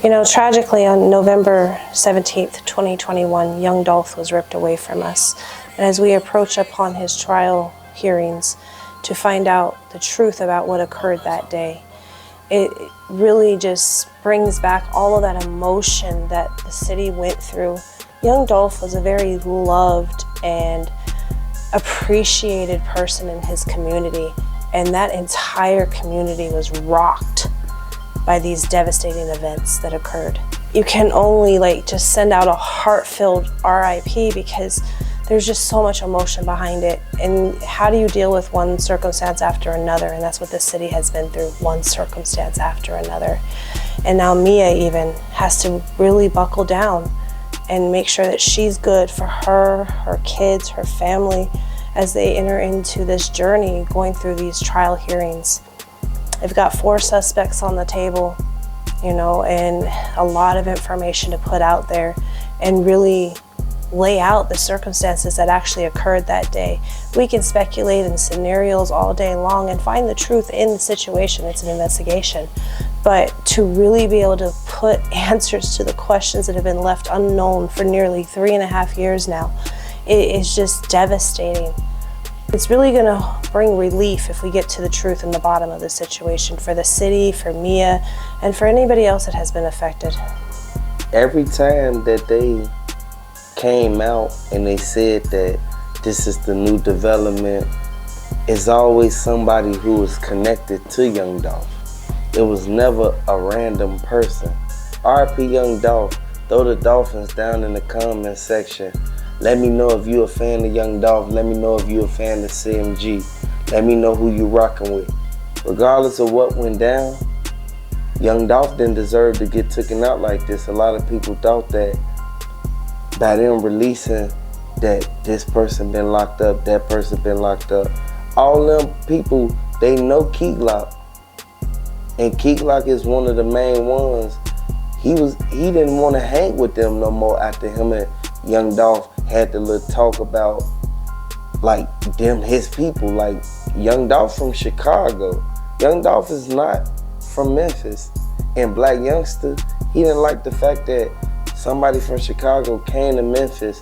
You know, tragically on November 17th, 2021, young Dolph was ripped away from us. And as we approach upon his trial hearings to find out the truth about what occurred that day, it really just brings back all of that emotion that the city went through. Young Dolph was a very loved and appreciated person in his community, and that entire community was rocked by these devastating events that occurred. You can only just send out a heart-filled RIP because there's just so much emotion behind it. And how do you deal with one circumstance after another? And that's what the city has been through, one circumstance after another. And now Mia even has to really buckle down and make sure that she's good for her, her kids, her family, as they enter into this journey going through these trial hearings. They've got 4 suspects on the table, you know, and a lot of information to put out there and really lay out the circumstances that actually occurred that day. We can speculate in scenarios all day long and find the truth in the situation. It's an investigation. But to really be able to put answers to the questions that have been left unknown for nearly 3.5 years now, it is just devastating. It's really gonna bring relief if we get to the truth in the bottom of the situation for the city, for Mia, and for anybody else that has been affected. Every time that they came out and they said that this is the new development, it's always somebody who was connected to Young Dolph. It was never a random person. R.I.P. Young Dolph. Throw the Dolphins down in the comment section. Let me know if you're a fan of Young Dolph. Let me know if you're a fan of CMG. Let me know who you rocking with. Regardless of what went down, Young Dolph didn't deserve to get taken out like this. A lot of people thought that by them releasing that this person been locked up, that person been locked up. All them people, they know Glock. And Glock is one of the main ones. He didn't want to hang with them no more after him and Young Dolph had the little talk about them, his people. Like Young Dolph from Chicago. Young Dolph is not from Memphis. And Blac Youngsta, he didn't like the fact that somebody from Chicago came to Memphis,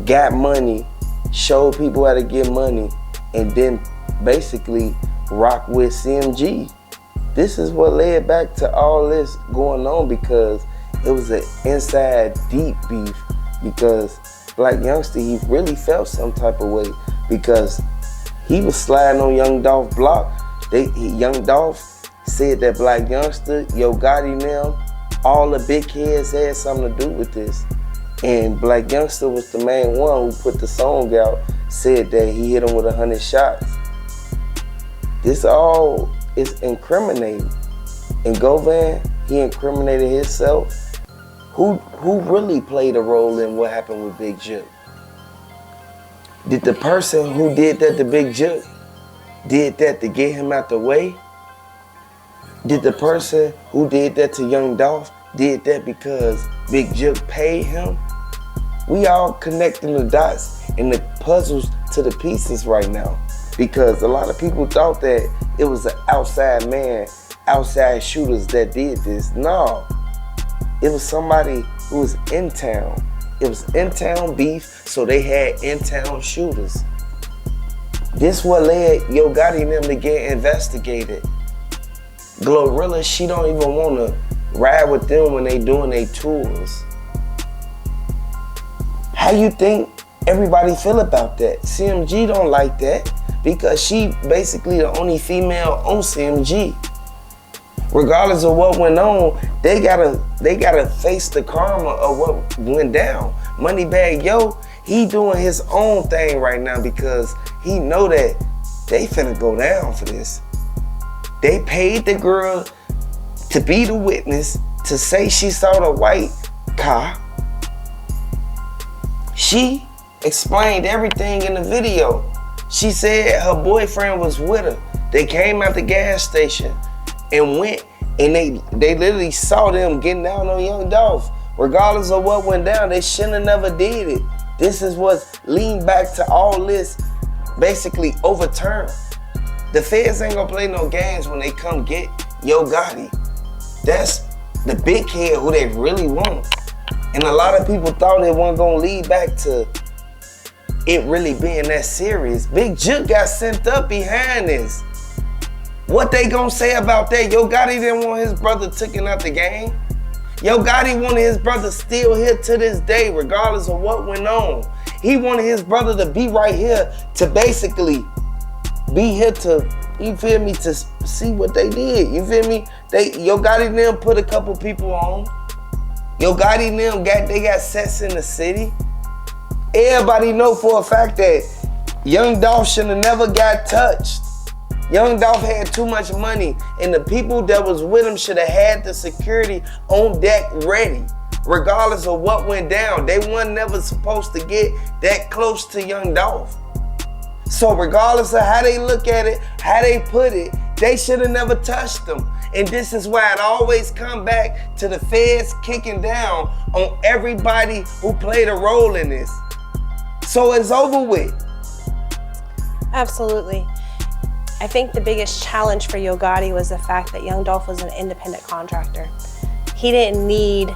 got money, showed people how to get money, and then basically rock with CMG. This is what led back to all this going on, because it was an inside deep beef, because Blac Youngsta, he really felt some type of way because he was sliding on Young Dolph block. Young Dolph said that Blac Youngsta, Yo Gotti them, all the big heads had something to do with this. And Blac Youngsta was the main one who put the song out, said that he hit him with 100 shots. This all is incriminating. And Govan, he incriminated himself. Who really played a role in what happened with Big Jook? Did the person who did that to Big Jook did that to get him out the way? Did the person who did that to Young Dolph did that because Big Jook paid him? We all connecting the dots and the puzzles to the pieces right now, because a lot of people thought that it was an outside man, outside shooters that did this. No, it was somebody who was in town. It was in-town beef, so they had in-town shooters. This what led Yo Gotti and them to get investigated. Glorilla, she don't even want to ride with them when they doing their tours. How you think everybody feel about that? CMG don't like that because she basically the only female on CMG. Regardless of what went on, they gotta face the karma of what went down. Moneybagg Yo, he doing his own thing right now because he know that they finna go down for this. They paid the girl to be the witness, to say she saw the white car. She explained everything in the video. She said her boyfriend was with her. They came out the gas station and went, and they literally saw them getting down on Young Dolph. Regardless of what went down, they shouldn't have never did it. This is what's leading back to all this basically overturned. The feds ain't gonna play no games when they come get Yo Gotti. That's the big kid who they really want. And a lot of people thought it wasn't gonna lead back to it really being that serious. Big Juke got sent up behind this. What they gonna say about that? Yo Gotti didn't want his brother taken out the game. Yo Gotti wanted his brother still here to this day, regardless of what went on. He wanted his brother to be right here, to basically be here to, you feel me, to see what they did. You feel me? Yo Gotti and them put a couple people on. Yo Gotti and them they got sets in the city. Everybody know for a fact that Young Dolph should have never got touched. Young Dolph had too much money, and the people that was with him should have had the security on deck ready, regardless of what went down. They weren't never supposed to get that close to Young Dolph. So regardless of how they look at it, how they put it, they should have never touched them. And this is why it always come back to the feds kicking down on everybody who played a role in this. So it's over with. Absolutely. I think the biggest challenge for Yo Gotti was the fact that Young Dolph was an independent contractor. He didn't need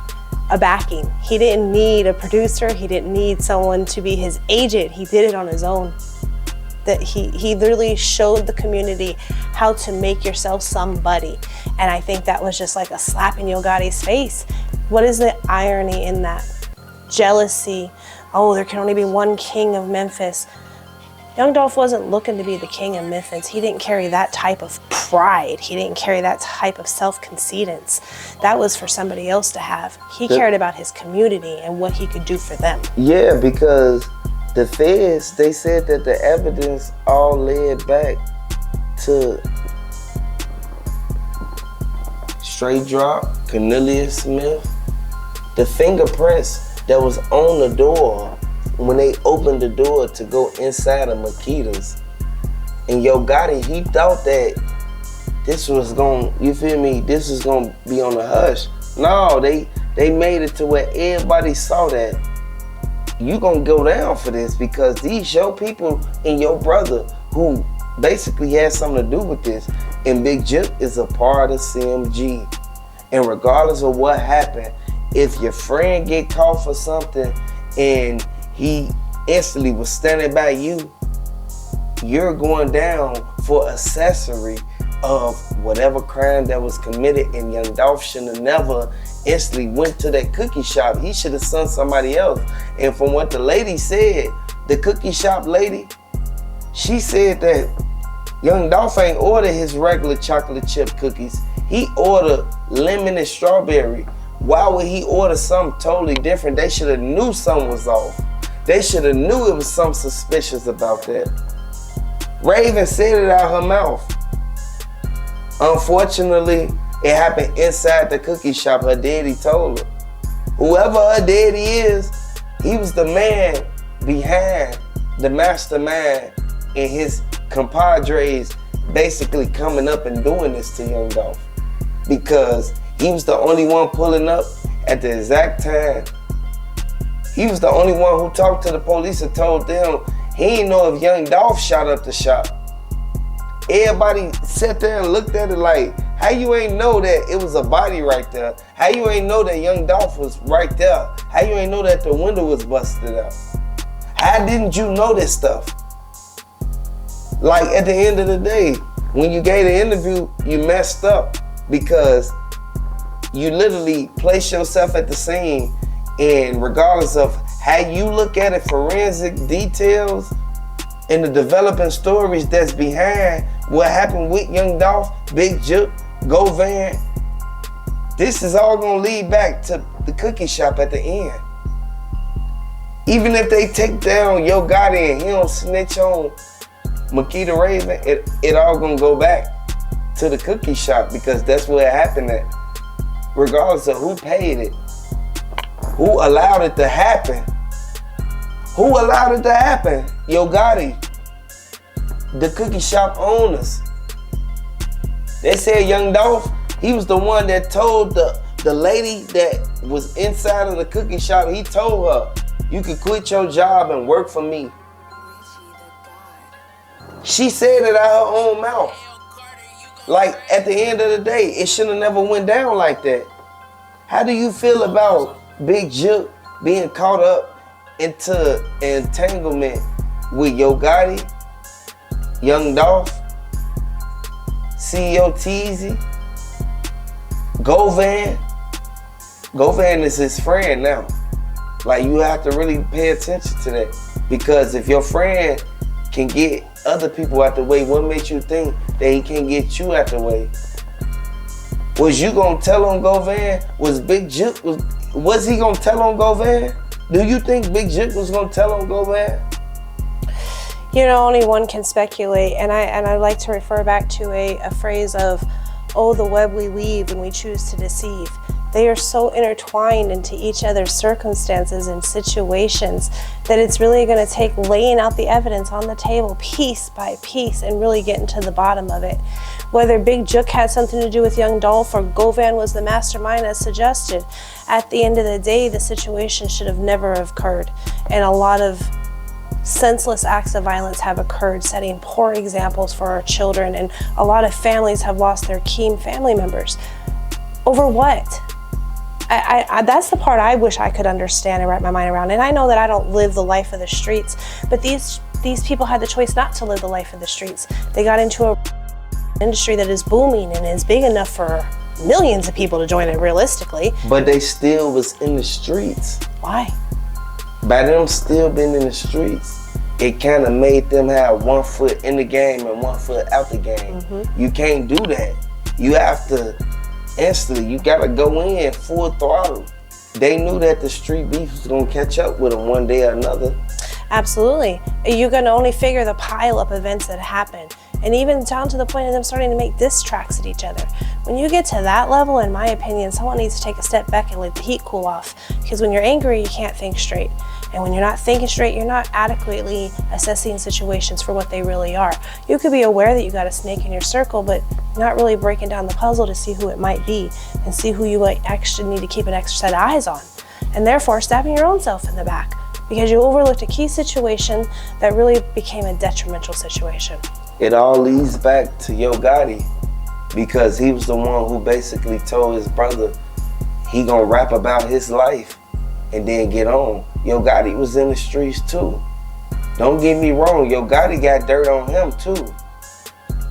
a backing. He didn't need a producer. He didn't need someone to be his agent. He did it on his own. That he literally showed the community how to make yourself somebody. And I think that was just like a slap in Yo Gotti's face. What is the irony in that? Jealousy. Oh, there can only be one king of Memphis. Young Dolph wasn't looking to be the king of Memphis. He didn't carry that type of pride. He didn't carry that type of self-conceitance. That was for somebody else to have. He cared about his community and what he could do for them. Yeah, because the feds, they said that the evidence all led back to Straight Drop, Cornelius Smith, the fingerprints that was on the door when they opened the door to go inside of Makedas. And Yo Gotti, he thought that this was gonna, you feel me, this was gonna be on the hush. No, they made it to where everybody saw that you gonna go down for this, because these your people and your brother who basically had something to do with this. And Big Jip is a part of CMG. And regardless of what happened, if your friend get caught for something and he instantly was standing by you, you're going down for accessory of whatever crime that was committed. And Young Dolph should have never instantly went to that cookie shop. He should have sent somebody else. And from what the lady said, the cookie shop lady, she said that Young Dolph ain't ordered his regular chocolate chip cookies. He ordered lemon and strawberry. Why would he order something totally different? They should have knew something was off. They should have knew it was something suspicious about that. Raven said it out her mouth. Unfortunately, it happened inside the cookie shop. Her daddy told her. Whoever her daddy is, he was the man behind the mastermind and his compadres basically coming up and doing this to Young Dolph. Because he was the only one pulling up at the exact time. He was the only one who talked to the police and told them he didn't know if Young Dolph shot up the shop. Everybody sat there and looked at it like, how you ain't know that it was a body right there? How you ain't know that Young Dolph was right there? How you ain't know that the window was busted out? How didn't you know this stuff? Like, at the end of the day, when you gave the interview, you messed up, because you literally placed yourself at the scene, and regardless of how you look at it, forensic details and the developing stories that's behind what happened with Young Dolph, Big Juke, Govan, this is all gonna lead back to the cookie shop at the end. Even if they take down Yo Gotti and he don't snitch on Makeda Raven, it all gonna go back to the cookie shop, because that's where it happened at. Regardless of who paid it, who allowed it to happen. Who allowed it to happen? Yo Gotti, the cookie shop owners. They said Young Dolph, he was the one that told the lady that was inside of the cookie shop, he told her, you could quit your job and work for me. She said it out her own mouth. Like, at the end of the day, it should have never went down like that. How do you feel about Big Juke being caught up into entanglement with Yo Gotti, Young Dolph, CEO Teezy, Govan? Govan is his friend now. Like, you have to really pay attention to that. Because if your friend can get other people out the way, what makes you think that he can't get you out the way? Was you gonna tell on Govan? Was Big Juke, was he gonna tell on Govan? Do you think Big Juke was gonna tell on Govan? You know, only one can speculate, and I like to refer back to a phrase of, oh, the web we weave when we choose to deceive. They are so intertwined into each other's circumstances and situations that it's really going to take laying out the evidence on the table piece by piece and really getting to the bottom of it. Whether Big Juke had something to do with Young Dolph or Govan was the mastermind as suggested, at the end of the day, the situation should have never occurred. And a lot of senseless acts of violence have occurred, setting poor examples for our children, and a lot of families have lost their key family members. Over what? That's the part I wish I could understand and wrap my mind around. And I know that I don't live the life of the streets, but these people had the choice not to live the life of the streets. They got into an industry that is booming and is big enough for millions of people to join it realistically. But they still was in the streets. Why? By them still being in the streets, it kind of made them have 1 foot in the game and 1 foot out the game. You can't do that. You have to instantly, you gotta go in full throttle. They knew that the street beef was gonna catch up with them one day or another. Absolutely. You can only figure the pile up events that happen, and even down to the point of them starting to make diss tracks at each other. When you get to that level, in my opinion, someone needs to take a step back and let the heat cool off. Because when you're angry, you can't think straight. And when you're not thinking straight, you're not adequately assessing situations for what they really are. You could be aware that you got a snake in your circle, but not really breaking down the puzzle to see who it might be and see who you might actually need to keep an extra set of eyes on. And therefore, stabbing your own self in the back because you overlooked a key situation that really became a detrimental situation. It all leads back to Yo Gotti, because he was the one who basically told his brother he gonna rap about his life and then get on. Yo Gotti was in the streets too. Don't get me wrong, Yo Gotti got dirt on him too.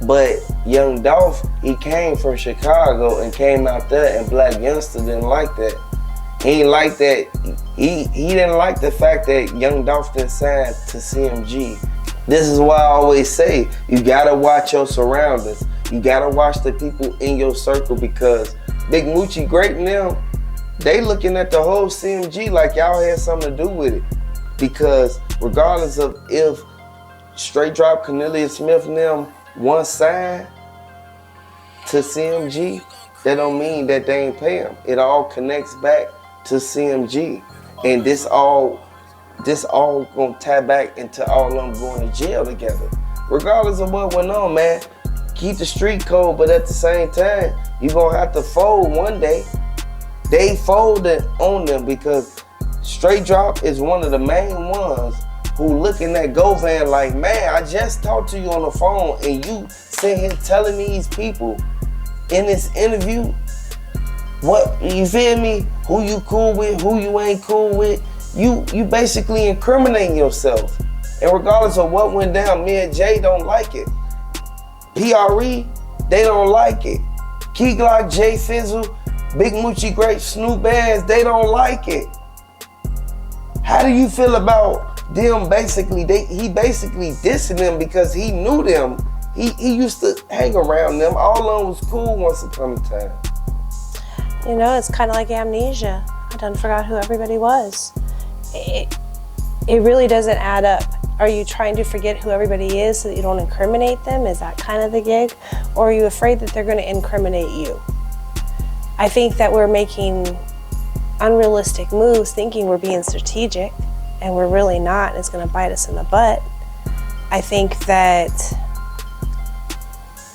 But Young Dolph, he came from Chicago and came out there, and Blac Youngsta didn't like that. He didn't like that. He didn't like the fact that Young Dolph didn't sign to CMG. This is why I always say, you gotta watch your surroundings. You gotta watch the people in your circle, because Big Moochie Great and them, they looking at the whole CMG like y'all had something to do with it. Because regardless of if Straight Drop, Cornelius Smith and them one sign to CMG, that don't mean that they ain't pay them. It all connects back to CMG. And this all gonna tie back into all of them going to jail together. Regardless of what went on, man, keep the street code, but at the same time, you gonna have to fold one day. They folded on them because Straight Drop is one of the main ones who looking at Govan like, man, I just talked to you on the phone and you sitting here telling me these people in this interview, what, you feel me? Who you cool with, who you ain't cool with. You basically incriminating yourself. And regardless of what went down, me and Jay don't like it. PRE, they don't like it. Key Glock, Jay Fizzle, Big Moochie Great, Snoop Bands, they don't like it. How do you feel about them basically, he basically dissing them because he knew them. He used to hang around them. All of them was cool once upon a time. You know, it's kind of like amnesia. I done forgot who everybody was. It really doesn't add up. Are you trying to forget who everybody is so that you don't incriminate them? Is that kind of the gig? Or are you afraid that they're going to incriminate you? I think that we're making unrealistic moves thinking we're being strategic, and we're really not, and it's going to bite us in the butt. I think that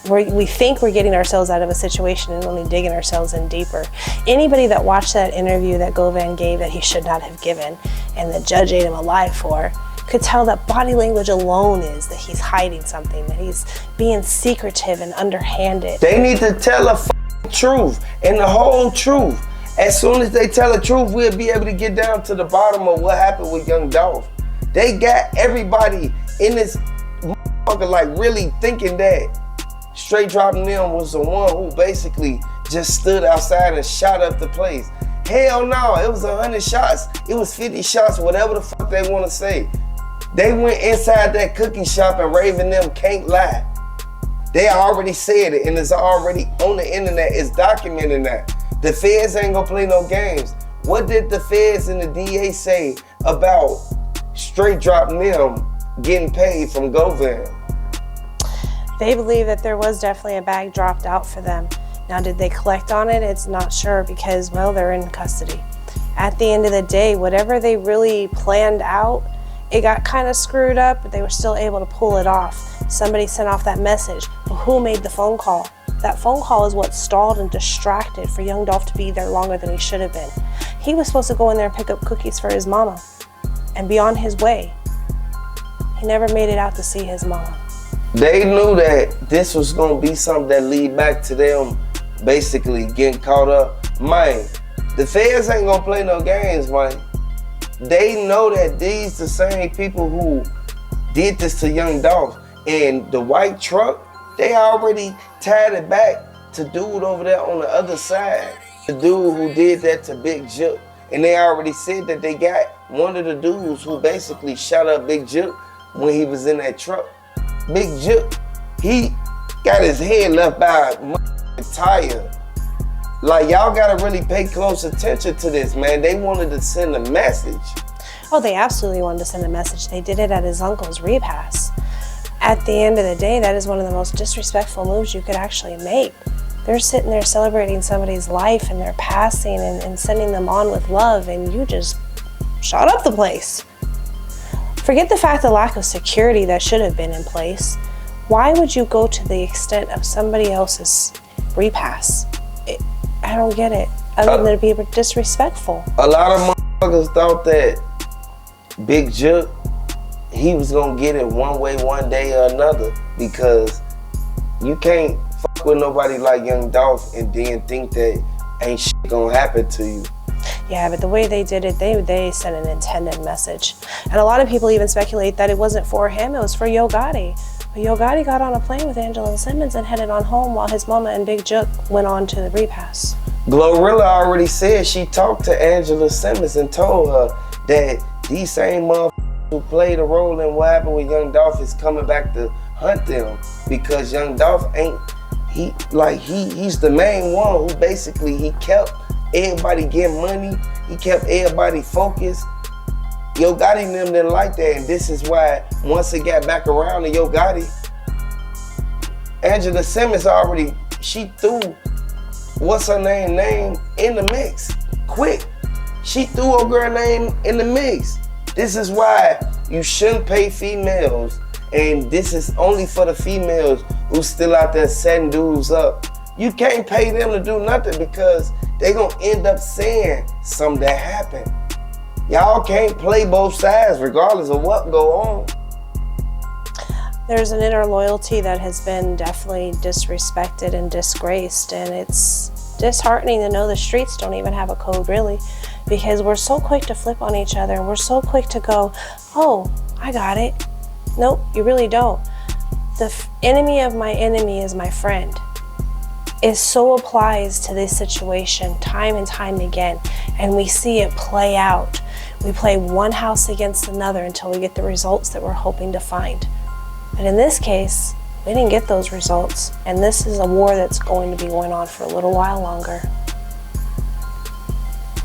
we think we're getting ourselves out of a situation and only digging ourselves in deeper. Anybody that watched that interview that Govan gave that he should not have given and the judge ate him alive for could tell that body language alone is that he's hiding something, that he's being secretive and underhanded. They need to tell the truth and the whole truth. As soon as they tell the truth, we'll be able to get down to the bottom of what happened with Young Dolph. They got everybody in this motherfucker like really thinking that Straight Dropping Them was the one who basically just stood outside and shot up the place. Hell no, it was 100 shots. It was 50 shots, whatever the fuck they want to say. They went inside that cookie shop and Raven them can't lie. They already said it and it's already on the internet. It's documenting that. The feds ain't gonna play no games. What did the feds and the DA say about Straight Dropping Them getting paid from Govan? They believe that there was definitely a bag dropped out for them. Now, did they collect on it? It's not sure because, well, they're in custody. At the end of the day, whatever they really planned out, it got kind of screwed up, but they were still able to pull it off. Somebody sent off that message, but who made the phone call? That phone call is what stalled and distracted for Young Dolph to be there longer than he should have been. He was supposed to go in there and pick up cookies for his mama and be on his way. He never made it out to see his mama. They knew that this was gonna be something that lead back to them basically getting caught up. Man, the feds ain't gonna play no games, man. They know that these the same people who did this to Young Dolph. And the white truck, they already tied it back to dude over there on the other side. The dude who did that to Big Juke. And they already said that they got one of the dudes who basically shot up Big Juke when he was in that truck. Big Juke, he got his head left by a tire. Like, y'all gotta really pay close attention to this, man. They wanted to send a message. Oh, they absolutely wanted to send a message. They did it at his uncle's repass. At the end of the day, that is one of the most disrespectful moves you could actually make. They're sitting there celebrating somebody's life and their passing and sending them on with love, and you just shot up the place. Forget the fact the lack of security that should have been in place. Why would you go to the extent of somebody else's repass? I don't get it, other than to be disrespectful. A lot of motherfuckers thought that Big Juke, he was gonna get it one way, one day or another, because you can't fuck with nobody like Young Dolph and then think that ain't shit gonna happen to you. Yeah, but the way they did it, they sent an intended message. And a lot of people even speculate that it wasn't for him, it was for Yo Gotti. But Yo Gotti got on a plane with Angela Simmons and headed on home while his mama and Big Juke went on to the repass. Glorilla already said she talked to Angela Simmons and told her that these same motherfuckers who played a role in what happened with Young Dolph is coming back to hunt them, because Young Dolph ain't, he's the main one who basically, he kept everybody getting money, he kept everybody focused. Yo Gotti and them didn't like that, and this is why once it got back around to Yo Gotti, Angela Simmons already, she threw what's her name in the mix, quick. She threw her girl name in the mix. This is why you shouldn't pay females, and this is only for the females who still out there setting dudes up. You can't pay them to do nothing because they gonna end up saying something that happened. Y'all can't play both sides regardless of what go on. There's an inner loyalty that has been definitely disrespected and disgraced, and it's disheartening to know the streets don't even have a code, really, because we're so quick to flip on each other and we're so quick to go, oh, I got it. Nope, you really don't. The enemy of my enemy is my friend. It so applies to this situation time and time again, and we see it play out. We play one house against another until we get the results that we're hoping to find. But in this case, we didn't get those results, and this is a war that's going to be going on for a little while longer.